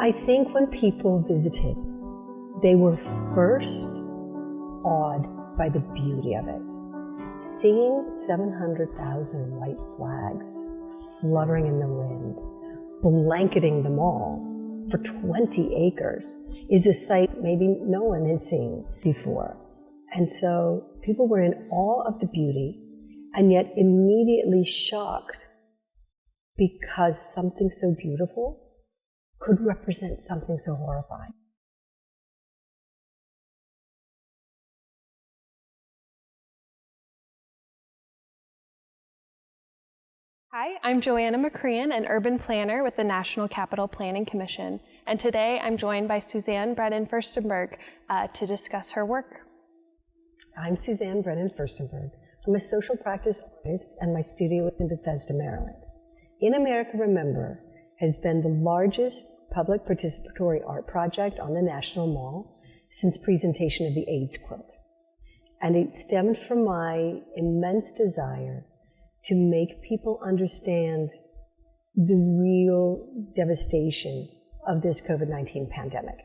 I think when people visited, they were first awed by the beauty of it. Seeing 700,000 white flags fluttering in the wind, blanketing them all for 20 acres is a sight maybe no one has seen before. And so people were in awe of the beauty and yet immediately shocked because something so beautiful could represent something so horrifying. Hi, I'm Joanna McCrean, an urban planner with the National Capital Planning Commission, and today I'm joined by Suzanne Brennan Firstenberg to discuss her work. I'm Suzanne Brennan Firstenberg. I'm a social practice artist, and my studio is in Bethesda, Maryland. In America Remember has been the largest public participatory art project on the National Mall since presentation of the AIDS quilt. And it stemmed from my immense desire to make people understand the real devastation of this COVID-19 pandemic.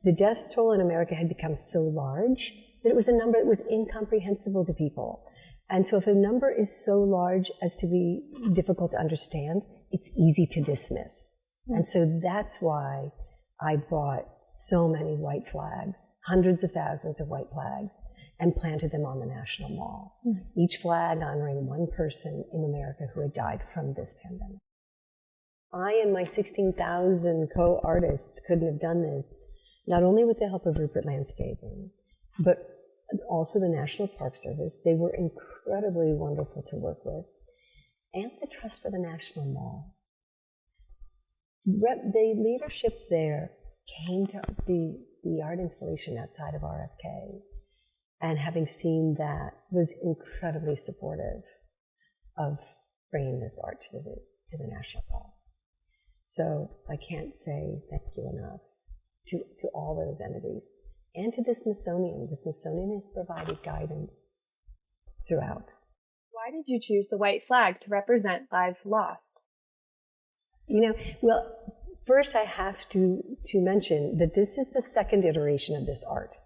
The death toll in America had become so large that it was a number that was incomprehensible to people. And so if a number is so large as to be difficult to understand, it's easy to dismiss. And so that's why I bought so many white flags, hundreds of thousands of white flags, and planted them on the National Mall. Each flag honoring one person in America who had died from this pandemic. I and my 16,000 co-artists couldn't have done this, not only with the help of Rupert Landscaping, but also the National Park Service. They were incredibly wonderful to work with, and the Trust for the National Mall. The leadership there came to the art installation outside of RFK, and having seen that, was incredibly supportive of bringing this art to the National Mall. So I can't say thank you enough to all those entities and to the Smithsonian. The Smithsonian has provided guidance throughout. Why did you choose the white flag to represent lives lost? Well, first I have to mention that this is the second iteration of this art.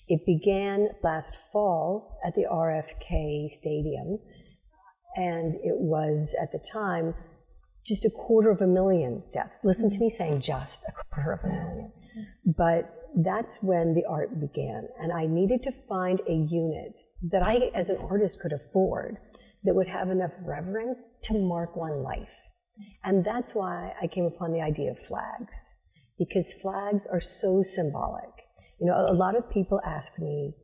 It began last fall at the RFK Stadium, and it was, at the time, just 250,000 deaths. Listen to me saying just 250,000. But that's when the art began, and I needed to find a unit that I, as an artist, could afford that would have enough reverence to mark one life. And that's why I came upon the idea of flags, because flags are so symbolic. A lot of people ask me,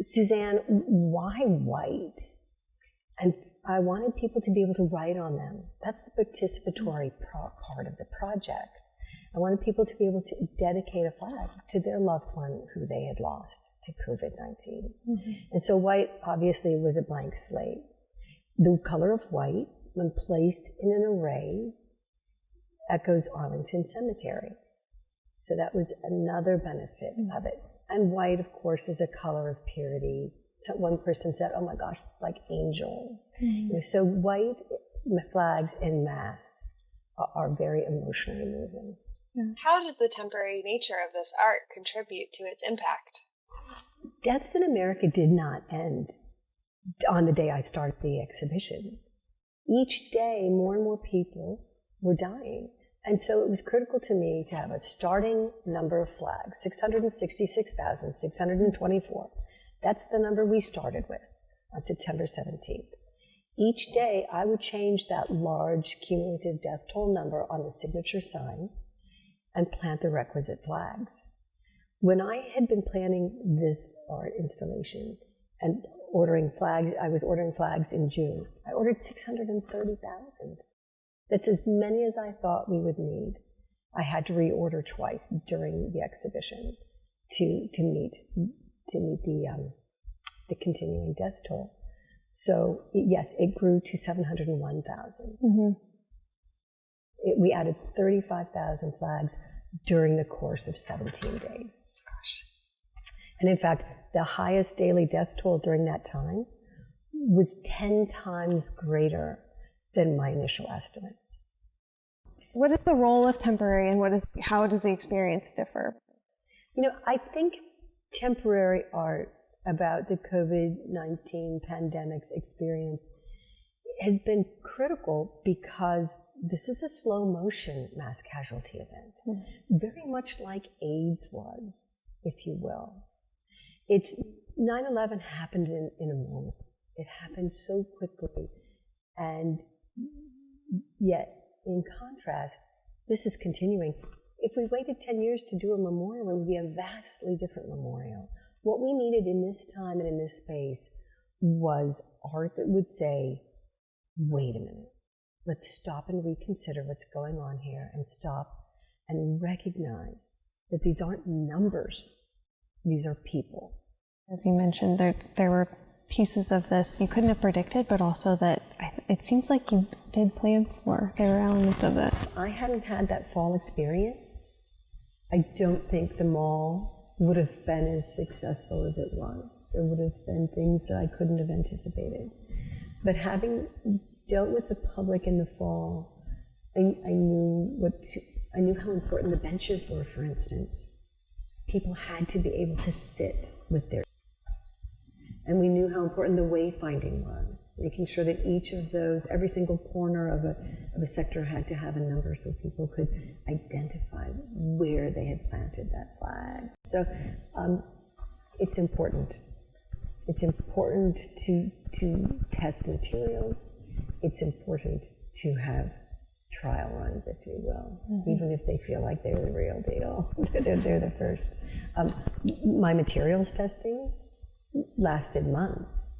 Suzanne, why white? And I wanted people to be able to write on them. That's the participatory part of the project. I wanted people to be able to dedicate a flag to their loved one who they had lost to COVID-19. And so white, obviously, was a blank slate. The color of white, when placed in an array, echoes Arlington Cemetery. So that was another benefit of it. And white, of course, is a color of purity. So one person said, oh my gosh, it's like angels. So white flags en masse are very emotionally moving. How does the temporary nature of this art contribute to its impact? Deaths in America did not end on the day I started the exhibition. Each day, more and more people were dying. And so it was critical to me to have a starting number of flags, 666,624. That's the number we started with on September 17th. Each day, I would change that large cumulative death toll number on the signature sign and plant the requisite flags. When I had been planning this art installation and ordering flags, I was ordering flags in June. I ordered 630,000. That's as many as I thought we would need. I had to reorder twice during the exhibition to meet the continuing death toll. So yes, it grew to 701,000. We added 35,000 flags during the course of 17 days. Gosh. And in fact, the highest daily death toll during that time was 10 times greater than my initial estimates. what is the role of temporary, and how does the experience differ? I think temporary art about the COVID-19 pandemic's experience has been critical because this is a slow motion mass casualty event, very much like AIDS was, if you will. 9/11 happened in a moment. It happened so quickly, and yet, in contrast, this is continuing. If we waited 10 years to do a memorial, it would be a vastly different memorial. What we needed in this time and in this space was art that would say, wait a minute, let's stop and reconsider what's going on here, and stop and recognize that these aren't numbers, these are people. As you mentioned, there were pieces of this you couldn't have predicted, but also that it seems like you did plan for. There were elements of that. I hadn't had that fall experience. I don't think the mall would have been as successful as it was. There would have been things that I couldn't have anticipated. But having dealt with the public in the fall, I knew how important the benches were, for instance. People had to be able to sit with their, and we knew how important the wayfinding was, making sure that each of those, every single corner of a sector had to have a number so people could identify where they had planted that flag. So it's important. It's important to test materials. It's important to have trial runs, if you will, even if they feel like they're the real deal. They're the first. My materials testing lasted months.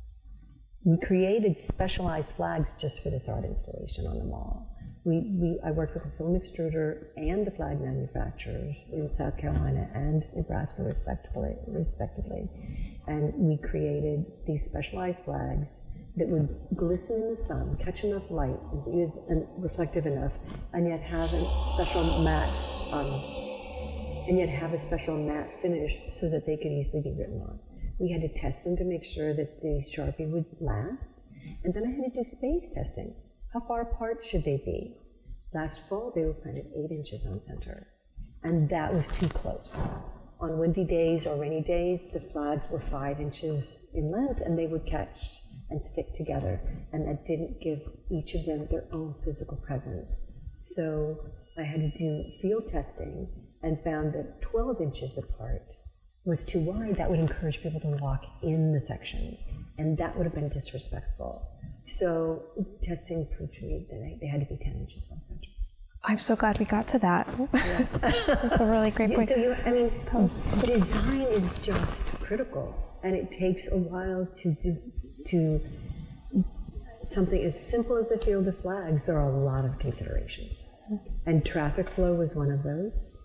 We created specialized flags just for this art installation on the mall. I worked with a film extruder and the flag manufacturers in South Carolina and Nebraska, respectively. And we created these specialized flags that would glisten in the sun, catch enough light, and reflective enough, and yet have a special matte finish so that they could easily be written on. We had to test them to make sure that the Sharpie would last, and then I had to do space testing. How far apart should they be? Last fall, they were planted 8 inches on center, and that was too close. On windy days or rainy days, the flags were 5 inches in length, and they would catch and stick together, and that didn't give each of them their own physical presence. So I had to do field testing and found that 12 inches apart was too wide. That would encourage people to walk in the sections, and that would have been disrespectful. So testing proved to me that they had to be 10 inches on center. I'm so glad we got to that. Yeah. That's a really great point. So design is just critical, and it takes a while to something as simple as a field of flags. There are a lot of considerations, and traffic flow was one of those.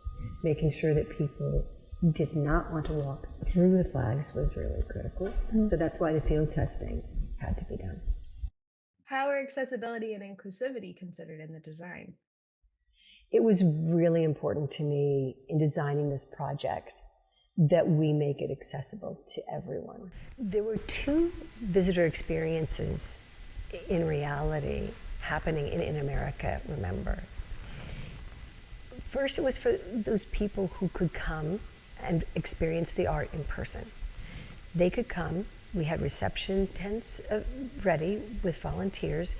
Making sure that people did not want to walk through the flags was really critical. So that's why the field testing had to be done. How are accessibility and inclusivity considered in the design? It was really important to me in designing this project that we make it accessible to everyone. There were 2 visitor experiences in reality happening in America, remember. First, it was for those people who could come and experience the art in person. They could come. We had reception tents ready with volunteers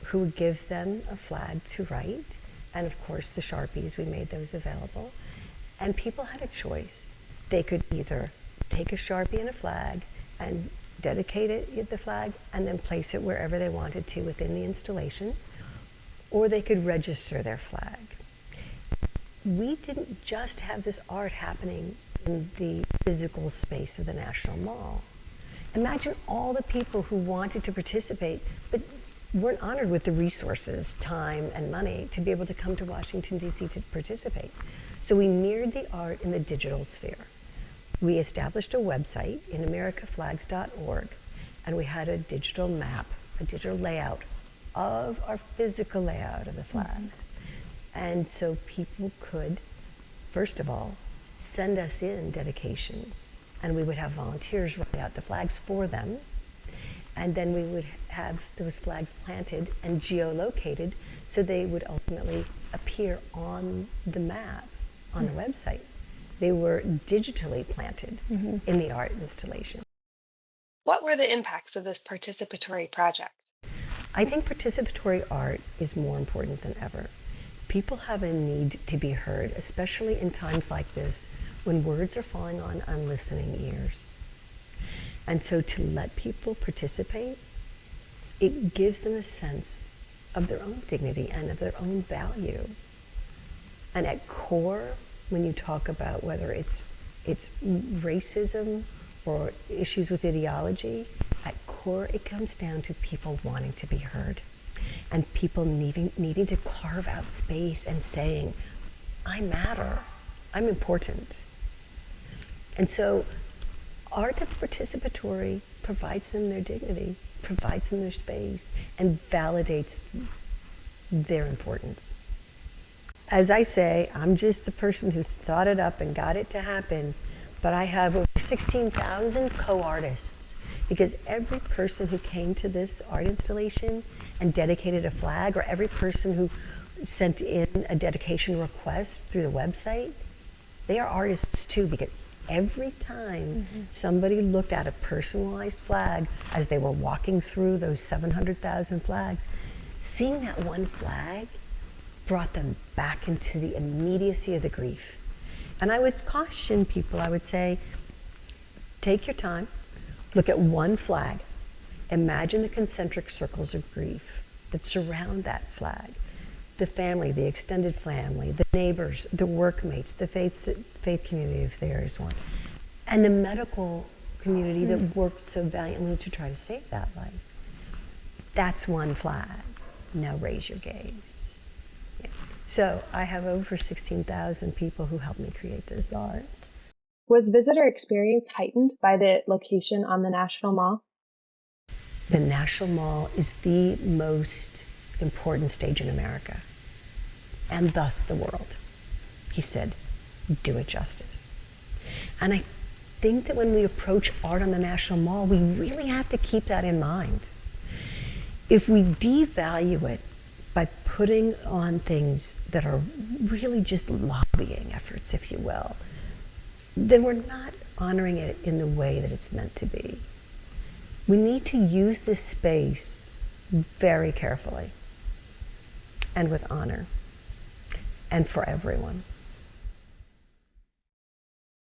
who would give them a flag to write, and of course the Sharpies, we made those available. And people had a choice. They could either take a Sharpie and a flag and dedicate the flag and then place it wherever they wanted to within the installation, or they could register their flag. We didn't just have this art happening in the physical space of the National Mall. Imagine all the people who wanted to participate but weren't honored with the resources, time, and money to be able to come to Washington, D.C. to participate. So we mirrored the art in the digital sphere. We established a website in americaflags.org, and we had a digital map, a digital layout of our physical layout of the flags. And so people could, first of all, send us in dedications, and we would have volunteers write out the flags for them. And then we would have those flags planted and geolocated so they would ultimately appear on the map, on the website. They were digitally planted in the art installation. What were the impacts of this participatory project? I think participatory art is more important than ever. People have a need to be heard, especially in times like this when words are falling on unlistening ears. And so to let people participate, it gives them a sense of their own dignity and of their own value. And at core, when you talk about whether it's racism or issues with ideology, at core it comes down to people wanting to be heard and people needing to carve out space and saying, I matter, I'm important. And so art that's participatory provides them their dignity, provides them their space, and validates their importance. As I say, I'm just the person who thought it up and got it to happen, but I have over 16,000 co-artists, because every person who came to this art installation and dedicated a flag, or every person who sent in a dedication request through the website, they are artists too, because every time somebody looked at a personalized flag as they were walking through those 700,000 flags, seeing that one flag brought them back into the immediacy of the grief. And I would caution people, I would say, take your time, look at one flag, imagine the concentric circles of grief that surround that flag. The family, the extended family, the neighbors, the workmates, the faith community if there is one, and the medical community that worked so valiantly to try to save that life. That's one flag. Now raise your gaze. Yeah. So I have over 16,000 people who helped me create this art. Was visitor experience heightened by the location on the National Mall? The National Mall is the most important stage in America, and thus the world. He said, do it justice. And I think that when we approach art on the National Mall, we really have to keep that in mind. If we devalue it by putting on things that are really just lobbying efforts, if you will, then we're not honoring it in the way that it's meant to be. We need to use this space very carefully and with honor, and for everyone.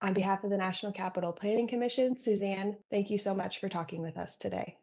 On behalf of the National Capital Planning Commission, Suzanne, thank you so much for talking with us today.